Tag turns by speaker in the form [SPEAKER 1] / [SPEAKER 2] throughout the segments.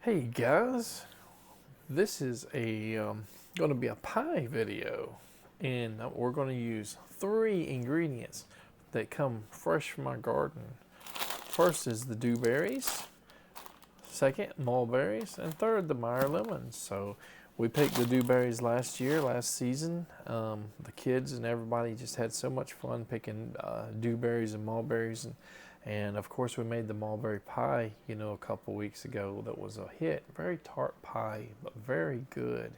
[SPEAKER 1] Hey guys, this is going to be a pie video, and we're going to use 3 ingredients that come fresh from my garden. First is the dewberries, second mulberries, and third the meyer lemons. So we picked the dewberries last season. The kids and everybody just had so much fun picking dewberries and mulberries, and of course we made the mulberry pie, a couple weeks ago. That was a hit. Very tart pie, but very good.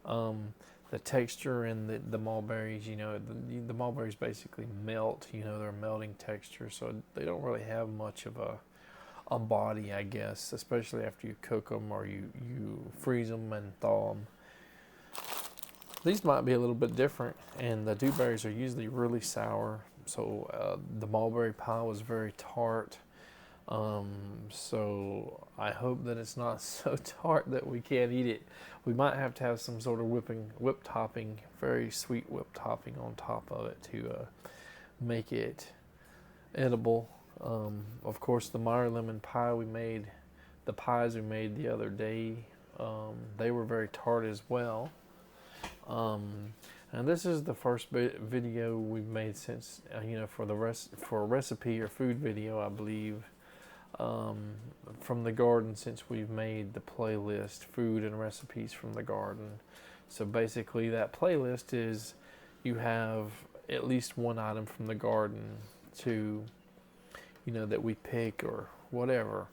[SPEAKER 1] The texture in the mulberries, the mulberries basically melt. They're a melting texture, so they don't really have much of a body, I guess, especially after you cook them or you freeze them and thaw them. These might be a little bit different, and the dewberries are usually really sour. So the mulberry pie was very tart. So I hope that it's not so tart that we can't eat it. We might have to have some sort of whip topping, very sweet whip topping on top of it to make it edible. Of course, the meyer lemon pie the pies we made the other day, they were very tart as well. And this is the first video we've made since, for a recipe or food video, I believe, from the garden, since we've made the playlist, food and recipes from the garden. So basically that playlist is, you have at least one item from the garden that we pick or whatever.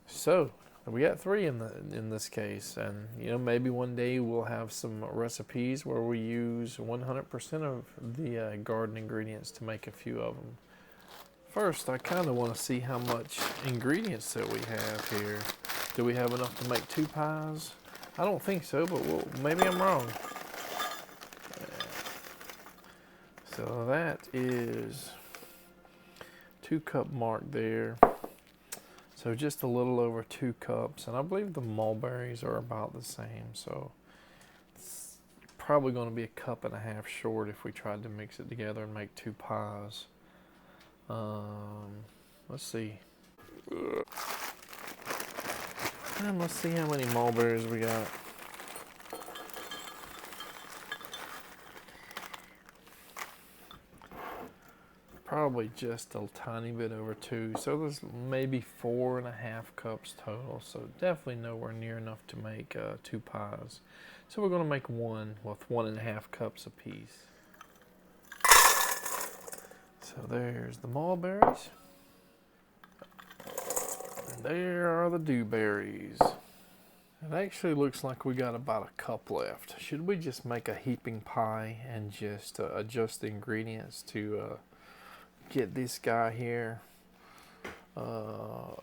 [SPEAKER 1] So we got 3 in this case, and maybe one day we'll have some recipes where we use 100% of the garden ingredients to make a few of them. First, I kind of want to see how much ingredients that we have here. Do we have enough to make 2 pies? I don't think so, but maybe I'm wrong. So that is 2-cup mark there. So just a little over 2 cups, and I believe the mulberries are about the same, so it's probably going to be 1.5 cups short if we tried to mix it together and make 2 pies. Let's see. And let's see how many mulberries we got. Probably just a tiny bit over 2, so there's maybe 4.5 cups total, so definitely nowhere near enough to make 2 pies. So we're going to make one with 1.5 cups apiece. So there's the mulberries, and there are the dewberries. It actually looks like we got about 1 cup left. Should we just make a heaping pie and just adjust the ingredients to get this guy here? Hope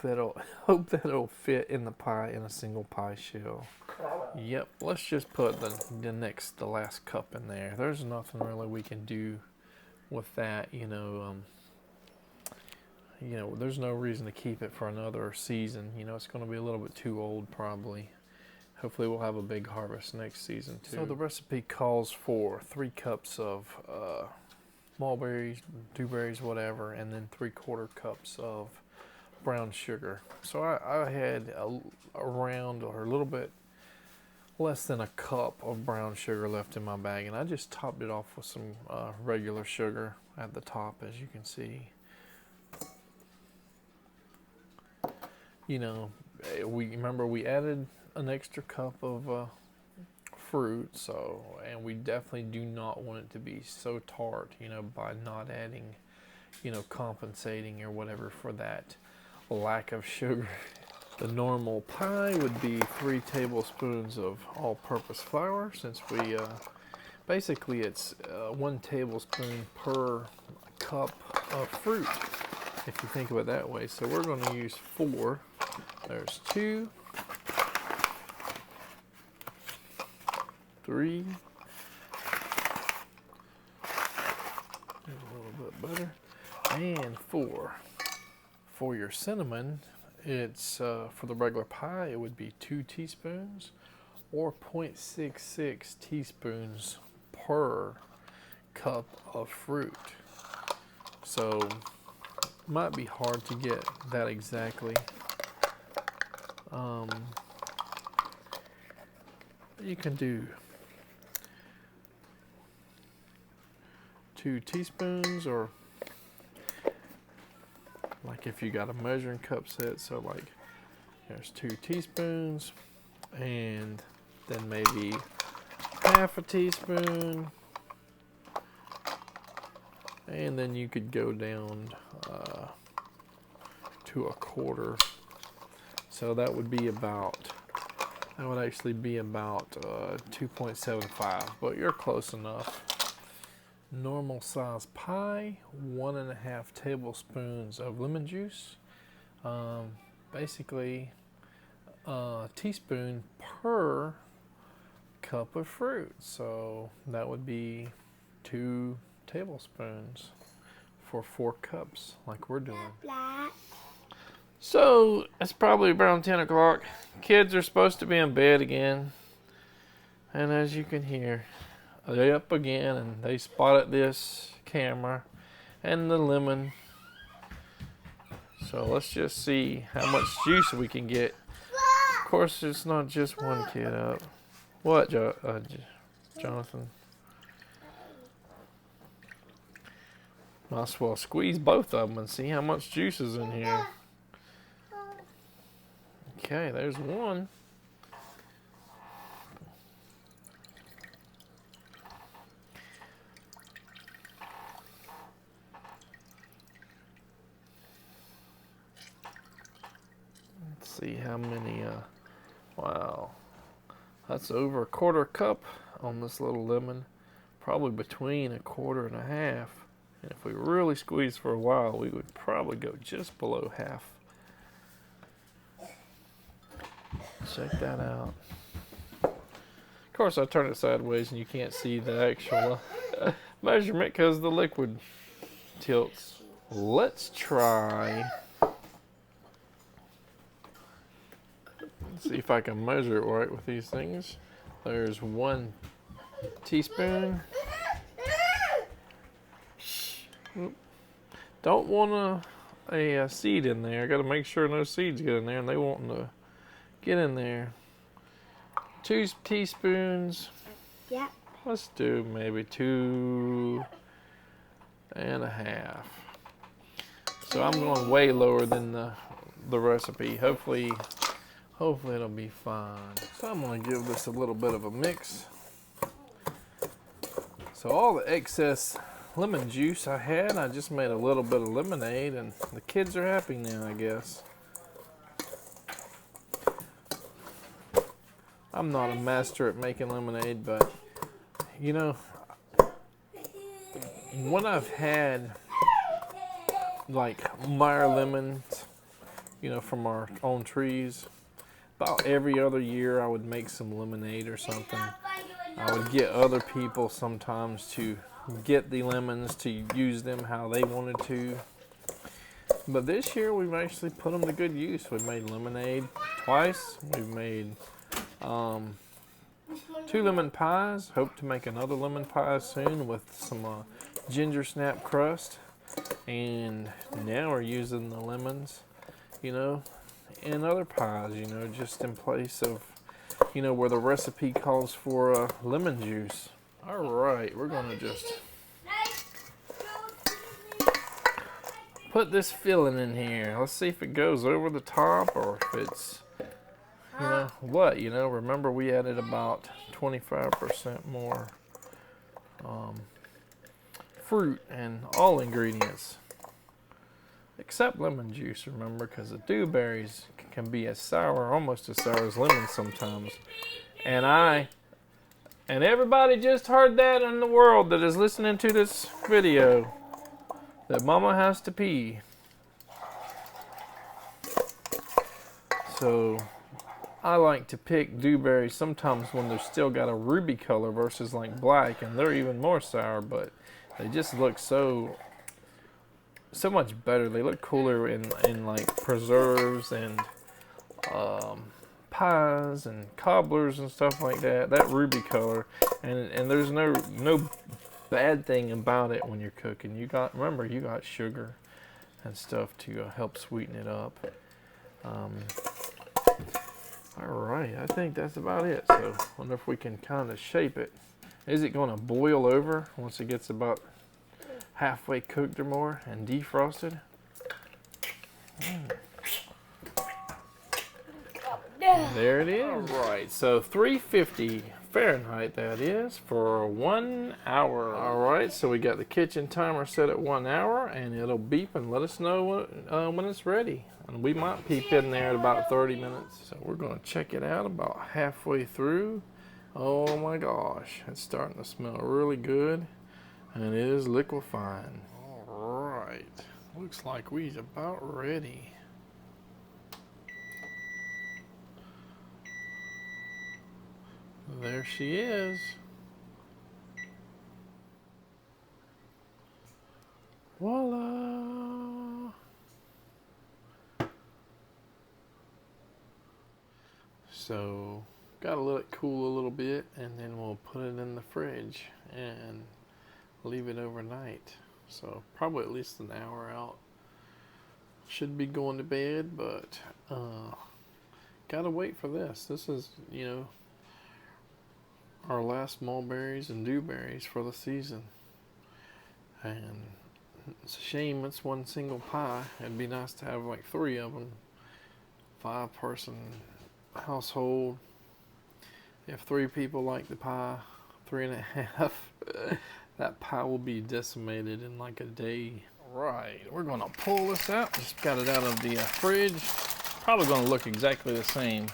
[SPEAKER 1] that'll fit in the pie in a single pie shell. Yep, let's just put the last cup in there. There's nothing really we can do with that, there's no reason to keep it for another season. It's going to be a little bit too old probably. Hopefully we'll have a big harvest next season too. So the recipe calls for 3 cups of mulberries, dewberries, whatever, and then 3/4 cups of brown sugar. So I had around, or a little bit less than 1 cup of brown sugar left in my bag, and I just topped it off with some regular sugar at the top, as you can see. We added an extra cup of fruit, and we definitely do not want it to be so tart, by not adding, compensating or whatever for that lack of sugar. The normal pie would be 3 tablespoons of all-purpose flour, since we basically it's 1 tablespoon per cup of fruit, if you think of it that way. So we're going to use 4. There's 2, 3, a little bit butter, and 4. For your cinnamon, it's for the regular pie, it would be 2 teaspoons or 0.66 teaspoons per cup of fruit. So Might be hard to get that exactly. You can do 2 teaspoons, or like if you got a measuring cup set, so like there's 2 teaspoons, and then maybe half a teaspoon, and then you could go down to a quarter. So that would be about, that would actually be about 2.75, but you're close enough. Normal size pie, 1.5 tablespoons of lemon juice. Basically a teaspoon per cup of fruit. So that would be 2 tablespoons for 4 cups like we're doing. So it's probably around 10 o'clock. Kids are supposed to be in bed again. And as you can hear, they're up again and they spotted this camera and the lemon. So let's just see how much juice we can get. Of course, it's not just one kid up. What, Jonathan? Might as well squeeze both of them and see how much juice is in here. Okay, there's one. Let's see how many, wow. That's over a quarter cup on this little lemon. Probably between a quarter and a half. And if we really squeeze for a while, we would probably go just below half. Check that out. Of course, I turn it sideways and you can't see the actual measurement because the liquid tilts. Let's try. Let's see if I can measure it right with these things. There's 1 teaspoon. Don't want a seed in there. I got to make sure no seeds get in there, and they want to get in there. 2 teaspoons.
[SPEAKER 2] Yep.
[SPEAKER 1] Let's do maybe 2.5. So I'm going way lower than the recipe. Hopefully it'll be fine. So I'm going to give this a little bit of a mix. So all the excess lemon juice I had, I just made a little bit of lemonade, and the kids are happy now, I guess. I'm not a master at making lemonade, but you know, when I've had like Meyer lemons, you know, from our own trees, about every other year I would make some lemonade or something. I would get other people sometimes to get the lemons to use them how they wanted to. But this year we've actually put them to good use. We've made lemonade twice. We've made 2 lemon pies. Hope to make another lemon pie soon with some ginger snap crust. And now we're using the lemons, you know, in other pies, you know, just in place of, you know, where the recipe calls for lemon juice. All right, we're gonna just put this filling in here. Let's see if it goes over the top or if it's, you know, what, you know, remember we added about 25% more fruit and all ingredients except lemon juice, remember, because the dewberries can be as sour, almost as sour as lemons sometimes. And everybody just heard that in the world that is listening to this video, that Mama has to pee. So I like to pick dewberries sometimes when they're still got a ruby color versus like black, and they're even more sour, but they just look so much better. They look cooler in like preserves and pies and cobblers and stuff like that. That ruby color, and there's no bad thing about it when you're cooking. Remember you got sugar, and stuff to help sweeten it up. All right, I think that's about it. So I wonder if we can kind of shape it. Is it going to boil over once it gets about halfway cooked or more and defrosted? There it is. All right, so 350 Fahrenheit that is for 1 hour. All right, so we got the kitchen timer set at 1 hour, and it'll beep and let us know when it's ready. And we might peep in there at about 30 minutes. So we're gonna check it out about halfway through. Oh my gosh, it's starting to smell really good, and it is liquefying. All right, looks like we's about ready. There she is. Voila! So, gotta let it cool a little bit, and then we'll put it in the fridge and leave it overnight. So, probably at least an hour out. Should be going to bed, but gotta wait for this. This is, you know, our last mulberries and dewberries for the season. And it's a shame it's one single pie. It'd be nice to have like 3 of them. 5-person household. If 3 people like the pie, 3.5, that pie will be decimated in like a day. Right, we're gonna pull this out. Just got it out of the fridge. Probably gonna look exactly the same.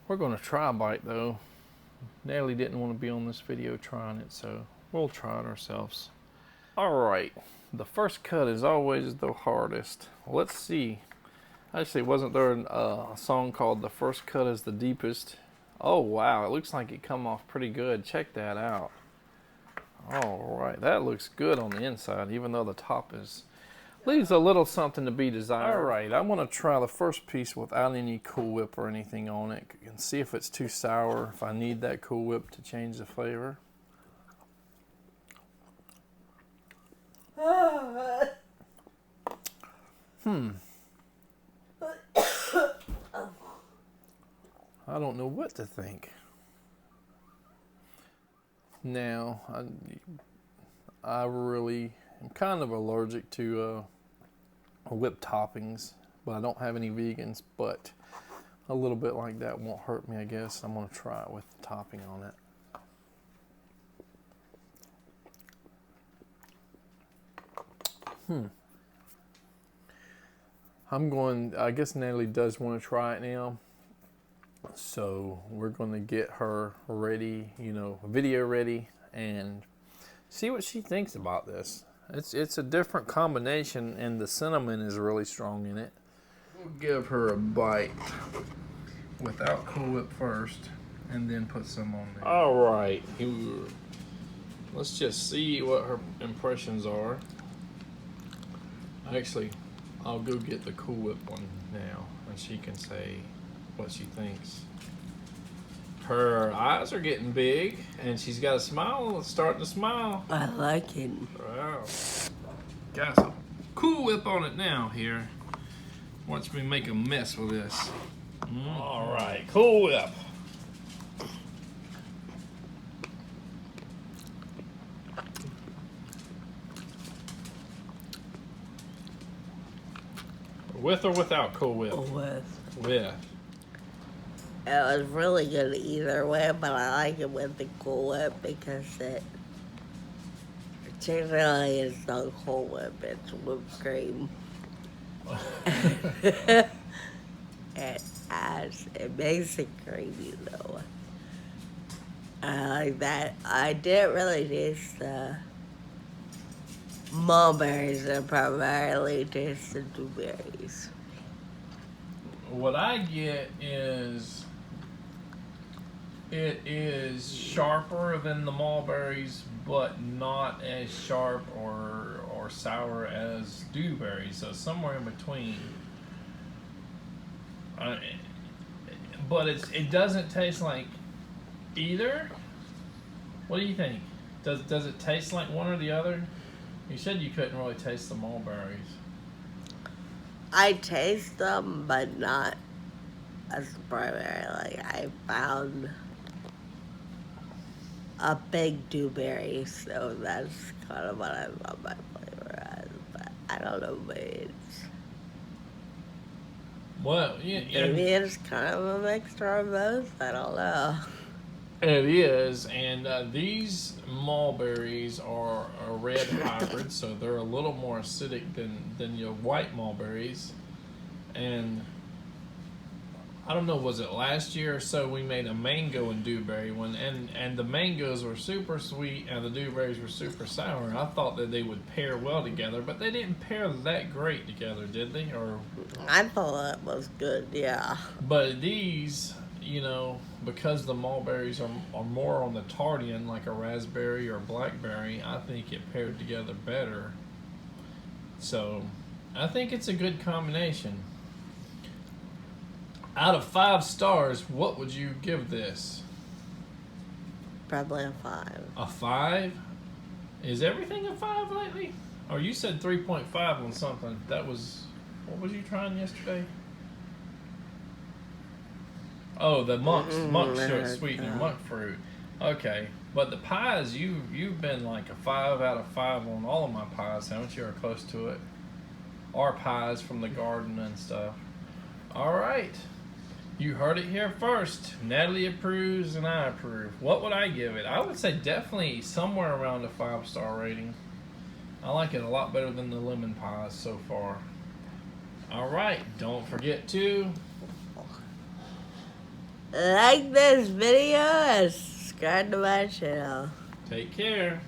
[SPEAKER 1] We're gonna try a bite though. Natalie didn't want to be on this video trying it, so we'll try it ourselves. All right, the first cut is always the hardest. Let's see. Actually, wasn't there a song called "The First Cut is the Deepest"? Oh wow, it looks like it come off pretty good. Check that out. All right, that looks good on the inside, even though the top leaves a little something to be desired. All right, I'm gonna try the first piece without any Cool Whip or anything on it and see if it's too sour, if I need that Cool Whip to change the flavor. I don't know what to think. Now, I really am kind of allergic to whipped toppings, but I don't have any vegans, but a little bit like that won't hurt me, I guess. I'm going to try it with the topping on it. I guess Natalie does want to try it now. So we're going to get her ready, you know, video ready, and see what she thinks about this. It's a different combination, and the cinnamon is really strong in it. We'll give her a bite without Cool Whip first, and then put some on there. All right, let's just see what her impressions are. Actually, I'll go get the Cool Whip one now, and she can say what she thinks. Her eyes are getting big, and she's got a smile, starting to smile.
[SPEAKER 2] I like it.
[SPEAKER 1] Wow. Got some Cool Whip on it now here. Watch me make a mess with this. All right, Cool Whip. With or without Cool Whip? With.
[SPEAKER 2] It was really good either way, but I like it with the Cool Whip because it generally is not Cool Whip, it's whipped cream. It makes it creamy though. I like that. I didn't really taste the mulberries, I primarily taste the dewberries.
[SPEAKER 1] What I get is it is sharper than the mulberries, but not as sharp or sour as dewberries. So somewhere in between. But it doesn't taste like either. What do you think? Does it taste like one or the other? You said you couldn't really taste the mulberries.
[SPEAKER 2] I taste them, but not as primary. Like, I found a big dewberry, so that's kind of what I love my flavor as. But I don't know, maybe
[SPEAKER 1] Well, yeah,
[SPEAKER 2] maybe it's kind of a mixture of both. I don't know.
[SPEAKER 1] it is, and these mulberries are a red hybrid, so they're a little more acidic than your white mulberries. And I don't know, was it last year or so we made a mango and dewberry one, and the mangoes were super sweet and the dewberries were super sour. I thought that they would pair well together, but they didn't pair that great together, did they? Or
[SPEAKER 2] I thought that was good, yeah.
[SPEAKER 1] but these, because the mulberries are more on the tarty end, like a raspberry or blackberry, I think it paired together better. So I think it's a good combination. Out of 5 stars, what would you give this?
[SPEAKER 2] Probably a 5.
[SPEAKER 1] A 5? Is everything a 5 lately? Or you said 3.5 on something. That was, what was you trying yesterday? Oh, the monk sugar sweetener, monk fruit. Okay, but the pies, you've been like a 5 out of 5 on all of my pies, haven't you? Or close to it. Our pies from the garden and stuff. All right. You heard it here first. Natalie approves and I approve. What would I give it? I would say definitely somewhere around a 5-star rating. I like it a lot better than the lemon pies so far. All right. Don't forget to
[SPEAKER 2] like this video and subscribe to my channel.
[SPEAKER 1] take care.